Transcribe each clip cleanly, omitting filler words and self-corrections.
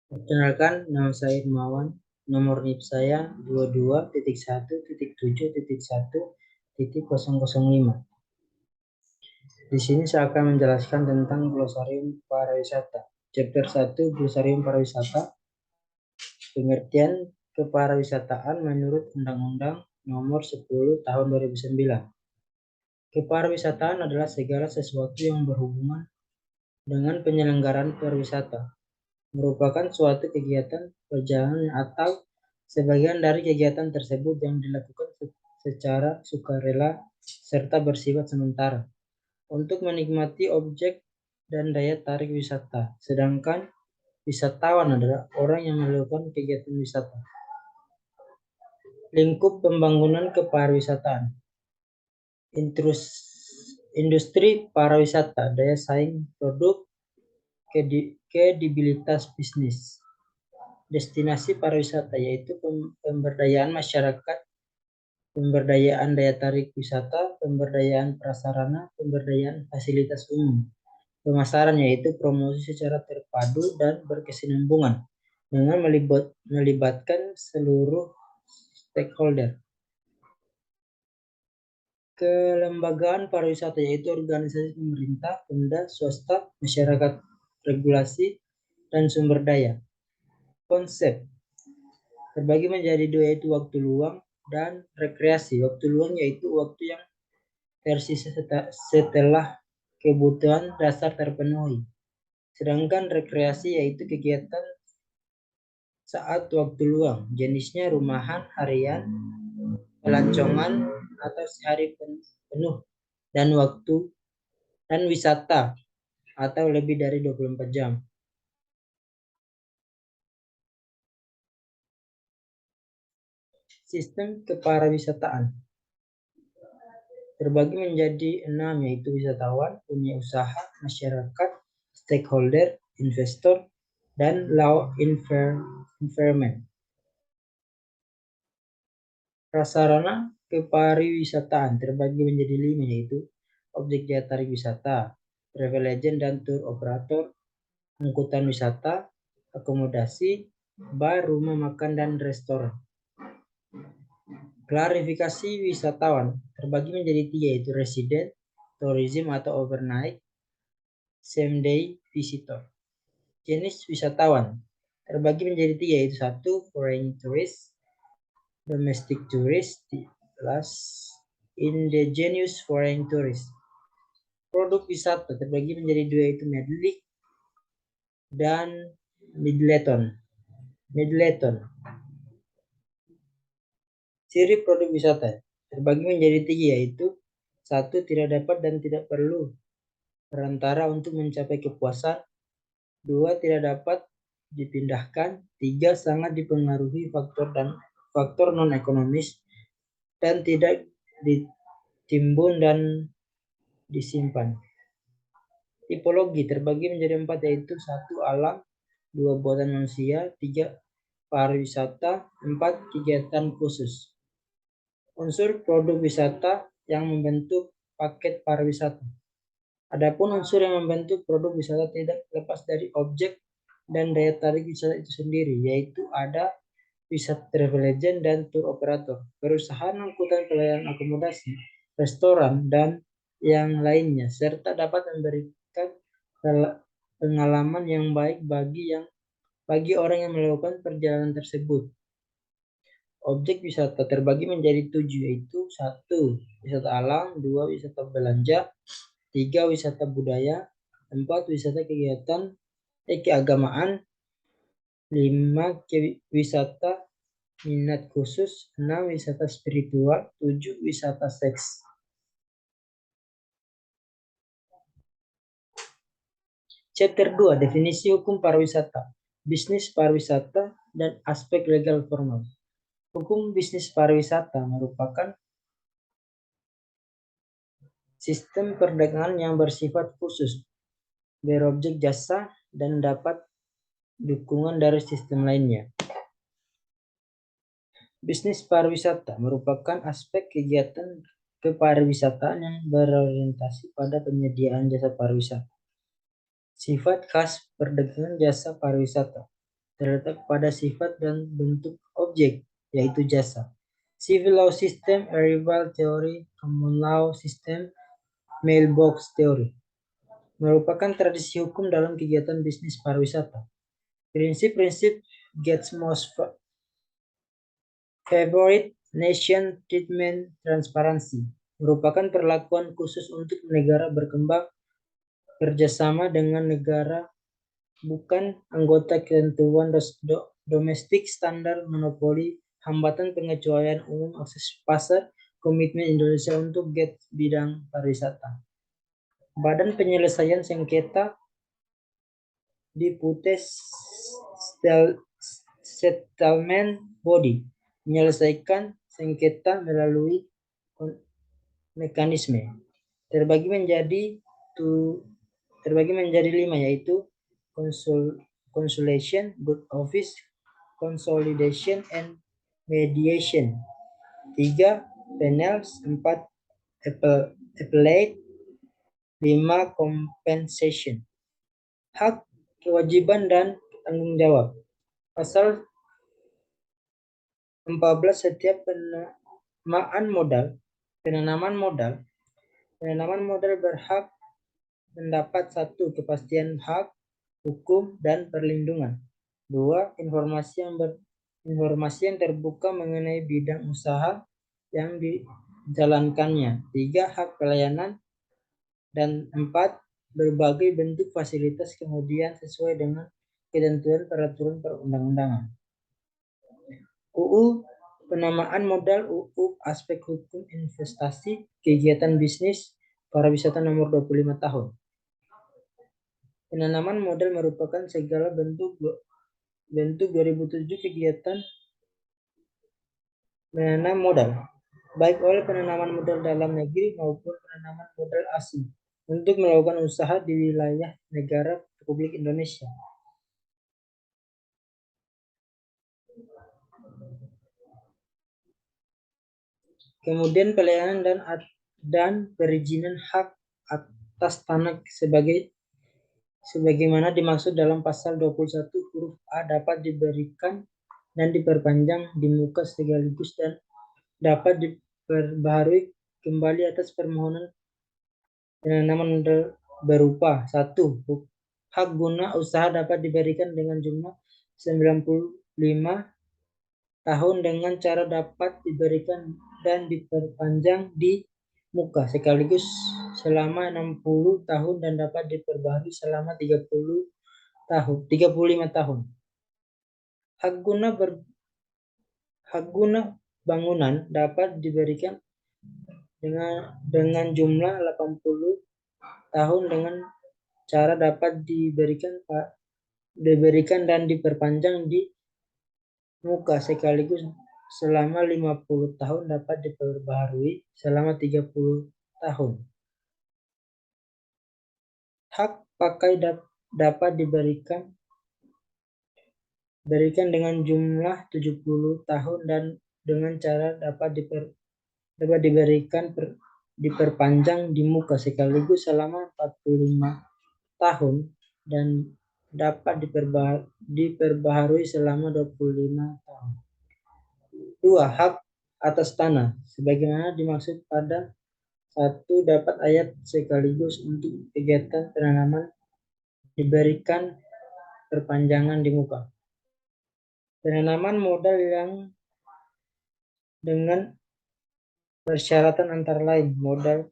Perkenalkan, nama saya Irmawan. Nomor NIP saya 22.1.7.1.005. Di sini saya akan menjelaskan tentang glosarium pariwisata. Chapter 1, glosarium pariwisata. Pengertian kepariwisataan menurut Undang-Undang Nomor 10 Tahun 2009. Kepariwisataan adalah segala sesuatu yang berhubungan dengan penyelenggaraan pariwisata, merupakan suatu kegiatan perjalanan atau sebagian dari kegiatan tersebut yang dilakukan secara sukarela serta bersifat sementara untuk menikmati objek dan daya tarik wisata, sedangkan wisatawan adalah orang yang melakukan kegiatan wisata. Lingkup pembangunan kepariwisataan. Industri pariwisata, daya saing produk, kredibilitas bisnis. Destinasi pariwisata yaitu pemberdayaan masyarakat, pemberdayaan daya tarik wisata, pemberdayaan prasarana, pemberdayaan fasilitas umum. Pemasaran yaitu promosi secara terpadu dan berkesinambungan dengan melibatkan seluruh stakeholder. Kelembagaan pariwisata yaitu organisasi pemerintah, pemda, swasta, masyarakat, regulasi, dan sumber daya. Konsep terbagi menjadi dua, yaitu waktu luang dan rekreasi. Waktu luang yaitu waktu yang tersisa setelah kebutuhan dasar terpenuhi. Sedangkan rekreasi yaitu kegiatan saat waktu luang. Jenisnya rumahan, harian, pelancongan, atau sehari penuh, dan waktu dan wisata atau lebih dari 24 jam. Sistem kepariwisataan terbagi menjadi 6, yaitu wisatawan, dunia usaha, masyarakat, stakeholder, investor, dan law environment. Prasarana kepariwisataan terbagi menjadi 5, yaitu objek daya tarik wisata, travel agent dan tour operator, angkutan wisata, akomodasi, bar, rumah makan, dan restoran. Klarifikasi wisatawan terbagi menjadi 3, yaitu resident, tourism atau overnight, same day visitor. Jenis wisatawan terbagi menjadi 3, yaitu 1, foreign tourist, domestic tourist, last, indigenous foreign tourist. Produk wisata terbagi menjadi 2, yaitu medley dan Middleton. Ciri produk wisata terbagi menjadi 3, yaitu 1, tidak dapat dan tidak perlu perantara untuk mencapai kepuasan, 2, tidak dapat dipindahkan, 3, sangat dipengaruhi faktor non ekonomis dan tidak ditimbun dan disimpan. Tipologi terbagi menjadi 4, yaitu 1, alam, 2, buatan manusia, 3, pariwisata, 4, kegiatan khusus. Unsur produk wisata yang membentuk paket pariwisata. Adapun unsur yang membentuk produk wisata tidak lepas dari objek dan daya tarik wisata itu sendiri, yaitu ada wisata travel agent dan tour operator, perusahaan angkutan pelayanan akomodasi, restoran, dan yang lainnya, serta dapat memberikan pengalaman yang baik bagi orang yang melakukan perjalanan tersebut. Objek wisata terbagi menjadi 7, yaitu 1, wisata alam, 2, wisata belanja, 3, wisata budaya, 4, wisata kegiatan keagamaan, 5, wisata minat khusus, 6, wisata spiritual, 7, wisata seks. Chapter 2, definisi hukum pariwisata, bisnis pariwisata, dan aspek legal formal. Hukum bisnis pariwisata merupakan sistem perdagangan yang bersifat khusus, berobjek jasa, dan dapat dukungan dari sistem lainnya. Bisnis pariwisata merupakan aspek kegiatan kepariwisataan yang berorientasi pada penyediaan jasa pariwisata. Sifat khas perdagangan jasa pariwisata. terletak pada sifat dan bentuk objek, yaitu jasa. Civil law system, arrival theory, common law system, mailbox theory merupakan tradisi hukum dalam kegiatan bisnis pariwisata. Prinsip-prinsip gets most favorite nation treatment transparansi merupakan perlakuan khusus untuk negara berkembang kerjasama dengan negara bukan anggota ketentuan domestik standar monopoli hambatan pengecualian umum akses pasar komitmen Indonesia untuk GATT bidang pariwisata. Badan penyelesaian sengketa Deputies Settlement Body menyelesaikan sengketa melalui mekanisme terbagi menjadi 5, yaitu conciliation, good office, consolidation, and mediation. 3, panels. 4, appellate. 5, compensation. Hak, kewajiban, dan tanggung jawab. Pasal 14, setiap penanaman modal berhak mendapat 1, kepastian hak, hukum, dan perlindungan. 2, informasi yang terbuka mengenai bidang usaha yang dijalankannya. 3, hak pelayanan. Dan 4, berbagai bentuk fasilitas kemudian sesuai dengan ketentuan peraturan perundang-undangan. UU Penamaan Modal, UU Aspek Hukum Investasi Kegiatan Bisnis Pariwisata nomor 25 tahun. Penanaman modal merupakan segala bentuk 2007 kegiatan menanam modal, baik oleh penanaman modal dalam negeri maupun penanaman modal asing untuk melakukan usaha di wilayah negara Republik Indonesia. Kemudian pelayanan dan perizinan hak atas tanah sebagaimana dimaksud dalam pasal 21 huruf A dapat diberikan dan diperpanjang di muka sekaligus dan dapat diperbaharui kembali atas permohonan penanaman modal berupa 1. Hak guna usaha dapat diberikan dengan jumlah 95 tahun dengan cara dapat diberikan dan diperpanjang di muka sekaligus selama 60 tahun dan dapat diperbaharui selama 35 tahun. Hak guna bangunan dapat diberikan dengan jumlah 80 tahun dengan cara dapat diberikan dan diperpanjang di muka sekaligus selama 50 tahun dapat diperbaharui selama 30 tahun. Hak pakai dapat diberikan dengan jumlah 70 tahun dan dengan cara dapat diperpanjang di muka sekaligus selama 45 tahun dan dapat diperbaharui selama 25 tahun. 2. Hak atas tanah sebagaimana dimaksud pada 1 dapat ayat sekaligus untuk kegiatan penanaman diberikan perpanjangan di muka. Penanaman modal yang dengan persyaratan antara lain modal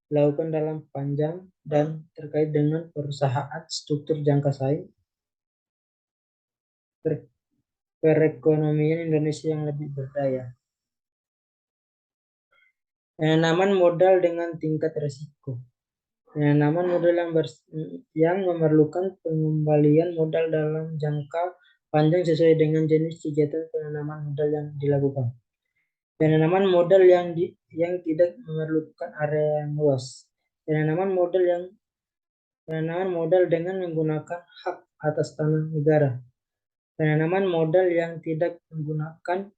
dilakukan dalam panjang dan terkait dengan perusahaan struktur jangka saing perekonomian Indonesia yang lebih berdaya. Penanaman modal dengan tingkat risiko. Penanaman modal yang memerlukan pengembalian modal dalam jangka panjang sesuai dengan jenis kegiatan penanaman modal yang dilakukan. Penanaman modal yang tidak memerlukan area yang luas. Penanaman modal dengan menggunakan hak atas tanah negara. Penanaman modal yang tidak mengganggu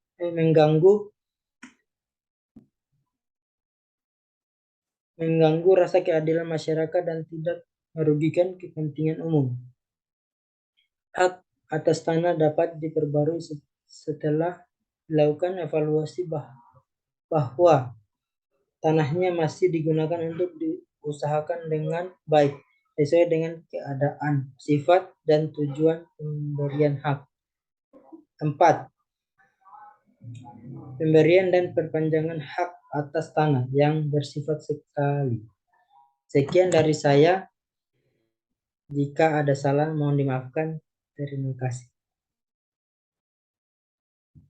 rasa keadilan masyarakat dan tidak merugikan kepentingan umum. Hak atas tanah dapat diperbarui setelah dilakukan evaluasi bahwa tanahnya masih digunakan untuk diusahakan dengan baik sesuai dengan keadaan, sifat, dan tujuan pemberian hak. 4. Pemberian dan perpanjangan hak atas tanah yang bersifat sekali. Sekian dari saya. Jika ada salah mohon dimaafkan. Terima kasih.